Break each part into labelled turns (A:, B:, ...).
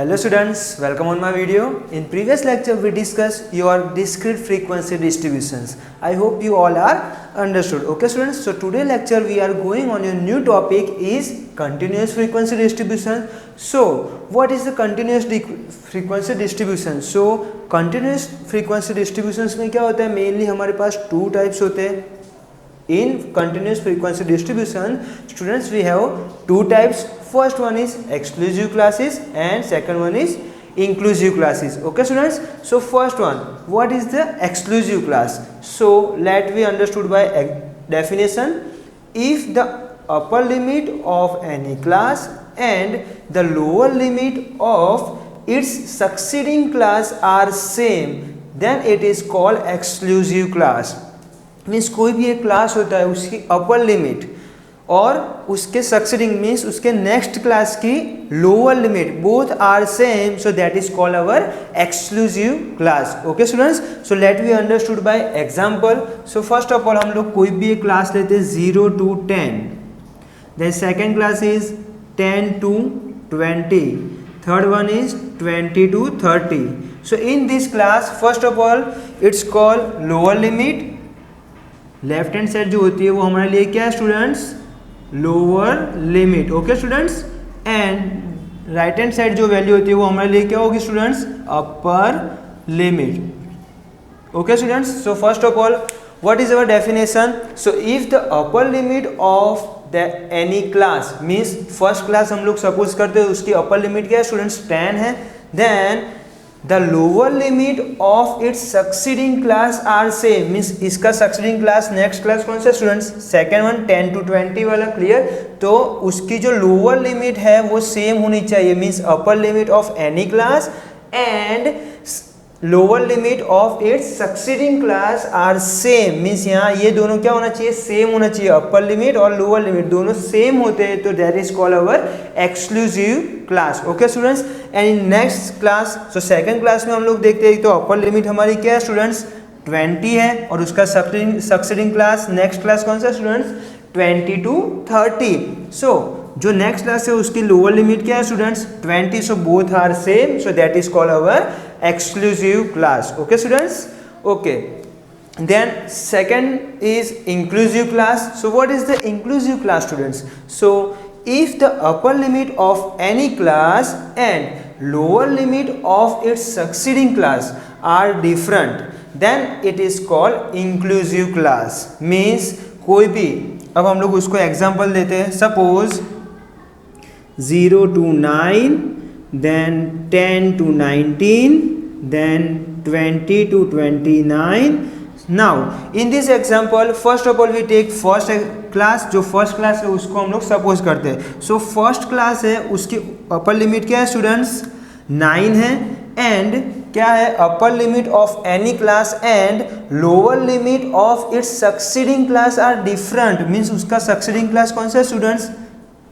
A: Hello students, welcome on my video. In previous lecture we discussed your discrete frequency distributions. I hope you all are understood. Okay students, so today lecture we are going on a new topic is continuous frequency distribution. So what is the continuous frequency distribution? So continuous frequency distributions में क्या होता है, mainly हमारे पास two types होते हैं. In continuous frequency distribution, students, we have two types. First one is exclusive classes and second one is inclusive classes. Okay students, so first one, what is the exclusive class? So let we understood by definition. If the upper limit of any class and the lower limit of its succeeding class are same, then it is called exclusive class. Means कोई भी एक class होता है, उसकी अपर limit और उसके succeeding means उसके next class की lower limit both are same, so that is called our exclusive class. Okay students, so let we understood by example. So first of all हम लोग कोई भी एक क्लास लेते हैं 0 to 10, then second class is 10 to 20, third one is 20 to 30. So in this class first of all it's called lower limit. Left hand side जो होती है वो हमारे लिए क्या है students, lower limit. Okay students, and right hand side जो value होती है वो हमारे लिए क्या होगी students, upper limit. Okay students, so first of all what is our definition. So if the upper limit of the any class means first class हम लोग सपोज करते हैं उसकी अपर लिमिट क्या है स्टूडेंट्स 10 है, then the lower limit of its succeeding class are same, means इसका succeeding class next class कौन सा स्टूडेंट्स, सेकेंड वन 10 to 20 वाला. क्लियर, तो उसकी जो लोअर लिमिट है वो सेम होनी चाहिए, means upper limit of any class and lower limit of its succeeding class are same. Means यहाँ ये दोनों क्या होना चाहिए, सेम होना चाहिए. अपर लिमिट और लोअर लिमिट दोनों सेम होते हैं तो that is called our exclusive class. Okay students, and in next class, so second class में हम लोग देखते हैं तो अपर लिमिट हमारी क्या है स्टूडेंट्स 20 है और उसका सक्सीडिंग क्लास नेक्स्ट क्लास कौन सा स्टूडेंट्स 20 to 30. सो जो नेक्स्ट क्लास है उसकी लोअर लिमिट क्या है students 20, so both are same, so that is called our exclusive class. Okay students, okay, then second is inclusive class. So what is the inclusive class students? So if the upper limit of any class and lower limit of its succeeding class are different, then it is called inclusive class. means कोई भी, अब हम लोग उसको example देते हैं. Suppose 0 to 9, then 10 to 19, then 20 to 29. Now in this example first of all we take first class. जो first class है उसको हम लोग सपोज करते हैं. सो फर्स्ट क्लास है उसकी अपर लिमिट क्या है स्टूडेंट्स 9 है, एंड क्या है upper limit of any class and lower limit of its succeeding class are different. Means उसका सक्सीडिंग क्लास कौन सा है स्टूडेंट्स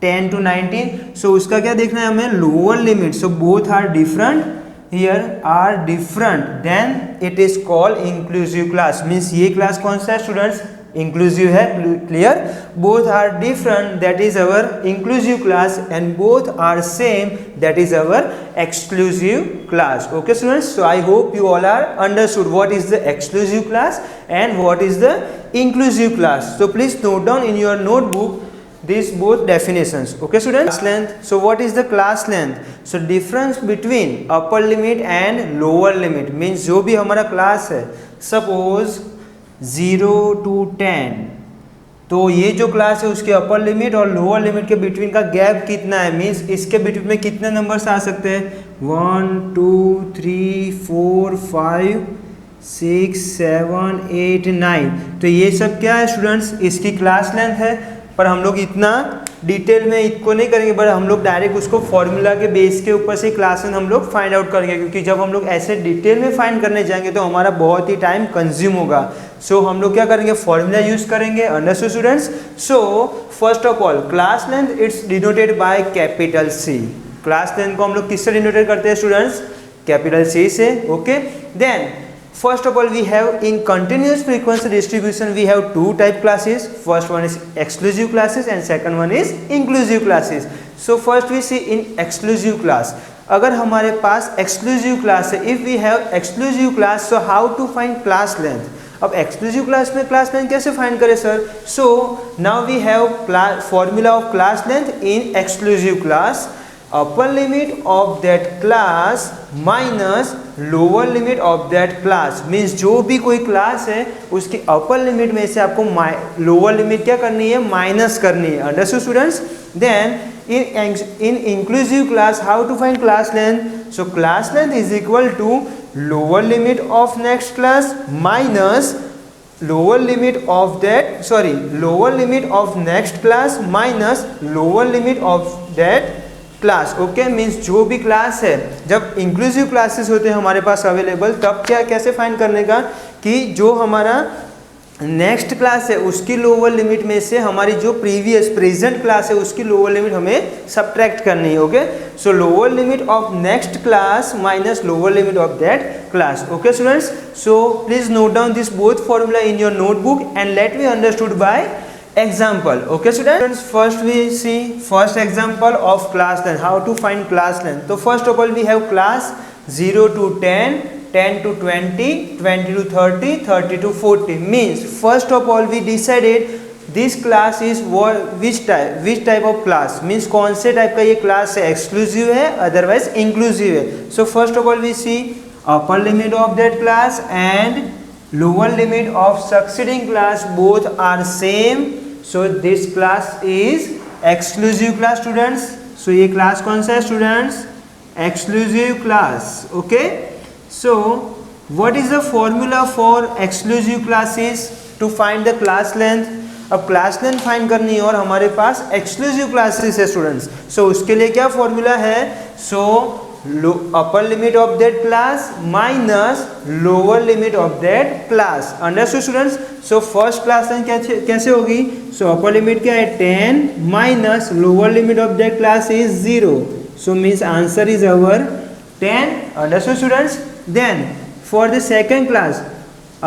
A: 10 to 19. सो उसका क्या देखना है हमें, lower limit. So both are different, here are different, then it is called inclusive class. Means ये क्लास कौन सा है स्टूडेंट्स इंक्लूसिव है. Clear, both are different, that is our inclusive class, and both are same, that is our exclusive class. Okay students, so I hope you all are understood what is the exclusive class and what is the inclusive class. So please note down in your notebook these both definitions. Okay students, class length. So what is the class length? So difference between upper limit and lower limit means जो भी हमारा class है, suppose 0 to 10, तो ये जो class है उसके अपर limit और लोअर लिमिट के बिटवीन का गैप कितना है, मीन्स इसके बिटवीन में कितने नंबर्स आ सकते हैं 1 2 3 4 5 6 7 8 9. तो ये सब क्या है स्टूडेंट्स, इसकी क्लास लेंथ है. पर हम लोग इतना डिटेल में इसको नहीं करेंगे, बट हम लोग डायरेक्ट उसको फॉर्मूला के बेस के ऊपर से क्लास में हम लोग फाइंड आउट करेंगे, क्योंकि जब हम लोग ऐसे डिटेल में फाइंड करने जाएंगे तो हमारा बहुत ही टाइम कंज्यूम होगा. सो हम लोग क्या करेंगे, फॉर्मूला यूज करेंगे. Understood students. So first of all class length it's denoted by capital C. Class length को हम लोग किससे डिनोटेड करते हैं स्टूडेंट्स, कैपिटल सी से. Okay, then first of all we have in continuous frequency distribution we have two type classes. First one is exclusive classes and second one is inclusive classes. So first we see in exclusive class. अगर हमारे पास exclusive class है, if we have exclusive class, so how to find class length. अब exclusive class में class length कैसे find करें sir? So now we have formula of class length in exclusive class, upper limit of that class minus lower limit of that class. Means जो भी कोई class है उसकी upper limit में से आपको लोअर लिमिट क्या करनी है? माइनस करनी है। Understood students? Then in inclusive class, how to find class length? So class length is equal to lower limit of next class minus lower limit of lower limit of next class minus lower limit of that class. Okay, means जो भी class है, जब inclusive classes होते हैं हमारे पास available, तब क्या कैसे फाइंड करने का कि जो हमारा नेक्स्ट क्लास है उसकी लोअर लिमिट में से हमारी जो प्रेजेंट क्लास है उसकी लोअर लिमिट हमें सब्ट्रैक्ट करनी है। Okay, so lower limit of next class minus lower limit of that class. Okay students, so please note down this both formula in your notebook and let be understood by example. Okay students, first we see first example of class length, how to find class length. So first of all we have class 0 to 10, 10 to 20, 20 to 30, 30 to 40. Means first of all we decided this class is which type of class, means कौन से type का ये class है, exclusive है otherwise inclusive है। So first of all we see upper limit of that class and lower limit of succeeding class, both are same. So this class is exclusive class students. So ये class कौन सा है students? Exclusive class. Okay, so what is the formula for exclusive classes to find the class length? अब class length find करनी है और हमारे पास एक्सक्लूसिव क्लासेस है स्टूडेंट्स। सो उसके लिए क्या फॉर्मूला है? सो upper limit of that class minus lower limit of that class. Understood students? So first class length कैसे होगी? So upper limit क्या है? 10 minus lower limit of that class is 0. So means answer is our 10. Understood students? Then for the second class,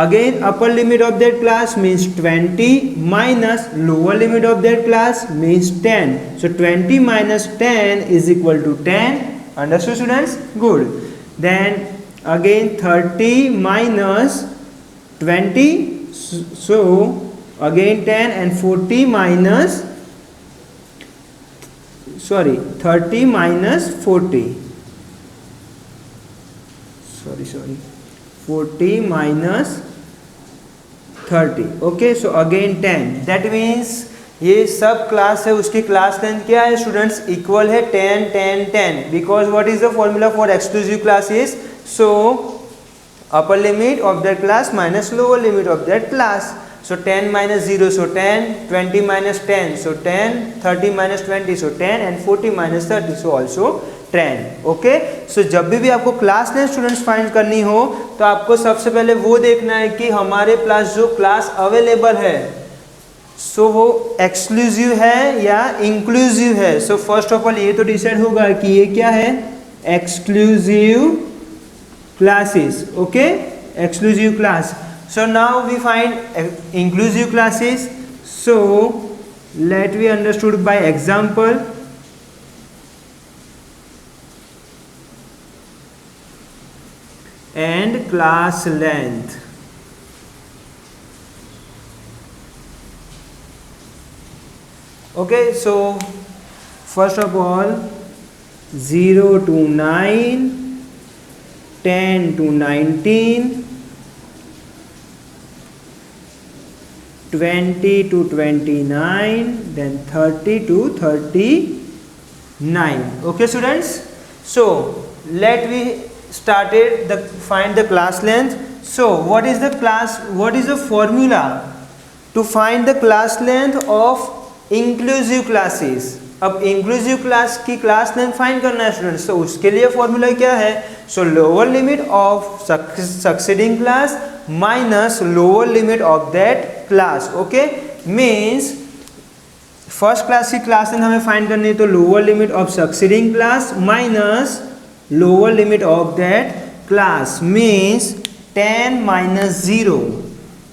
A: again upper limit of that class means 20 minus lower limit of that class means 10. So 20 minus 10 is equal to 10. Understood students? Good. Then again 30 minus 20, so again 10 and 40 minus 30 minus 40, 40 minus 30. Okay, so again 10. That means ये सब class है उसकी class length क्या है students? Equal है 10 10 10, because what is the formula for exclusive classes? So upper limit of that class minus lower limit of that class. So 10 minus 0 so 10, 20 minus 10 so 10, 30 minus 20 so 10 and 40 minus 30 so also 10. Okay, सो जब भी आपको class length students find करनी हो तो आपको सबसे पहले वो देखना है कि हमारे पास जो क्लास अवेलेबल है सो वो एक्सक्लूसिव है या इंक्लूसिव है. सो फर्स्ट ऑफ ऑल ये तो डिसाइड होगा कि ये क्या है? Exclusive classes. Okay, exclusive class. So now we find inclusive classes. So let we understood by example. And class length. Okay, so first of all 0 to 9, 10 to 19, 20 to 29, then 30 to 39. Okay students, so let we started find the class length. So what is the formula to find the class length of inclusive classes? अब inclusive class की class length find करना है students, तो उसके लिए formula क्या है? सो lower limit of succeeding class minus lower limit of that class. Okay, means first class की क्लास लेंथ हमें फाइंड करनी है, तो lower limit of succeeding class minus lower limit of that class means 10 minus 0,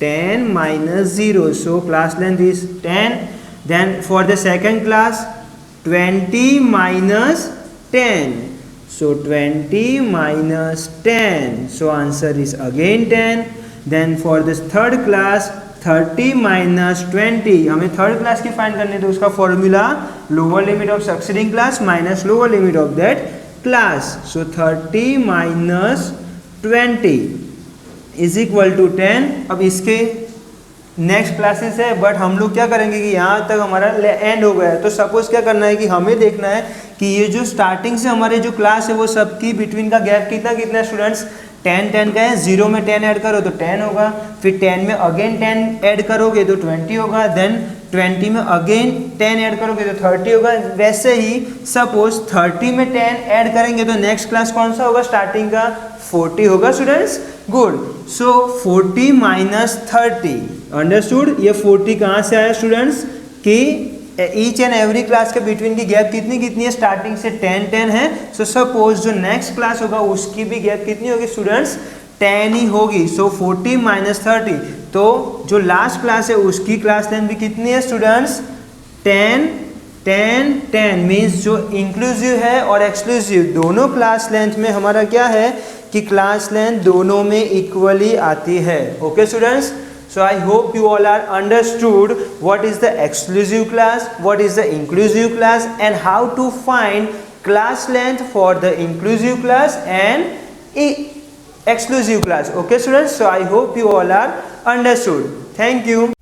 A: 10 minus 0. So class length is 10. Then for the second class 20 minus 10, So 20 minus 10. So answer is again 10. Then for this third class 30 minus 20. हमें third class की find करनी है तो उसका formula lower limit of succeeding class minus lower limit of that class. So 30 minus 20 is equal to 10. अब इसके next classes है but हम लोग क्या करेंगे कि यहाँ तक हमारा एंड हो गया है. तो सपोज क्या करना है कि हमें देखना है कि ये जो स्टार्टिंग से हमारे जो क्लास है वो सबकी बिटवीन का गैप कितना कितना है स्टूडेंट्स. 10 10 का है. 0 में 10 ऐड करो तो 10 होगा. फिर 10 में अगेन 10 ऐड करोगे तो 20 होगा. देन 20 में अगेन 10 ऐड करोगे तो 30 होगा. वैसे ही सपोज 30 में 10 ऐड करेंगे तो नेक्स्ट क्लास कौन सा होगा स्टार्टिंग का 40 होगा स्टूडेंट्स. गुड. सो 40 माइनस 30 अंडरस्टूड. ये 40 कहाँ से आया स्टूडेंट्स कि ईच एंड एवरी क्लास के बिटवीन की गैप कितनी कितनी है स्टार्टिंग से 10 10 है. सो सपोज जो नेक्स्ट क्लास होगा उसकी भी गैप कितनी होगी स्टूडेंट्स 10 ही होगी. सो 40 माइनस 30. तो जो लास्ट क्लास है उसकी क्लास लेंथ भी कितनी है स्टूडेंट्स 10 10 10 मीन्स जो इंक्लूसिव है और एक्सक्लूसिव दोनों क्लास लेंथ में हमारा क्या है कि क्लास लेंथ दोनों में इक्वली आती है. Okay students. So I hope you all are understood what is the exclusive class, what is the inclusive class and how to find class length for the inclusive class and exclusive class. Okay students, so I hope you all are understood. Thank you.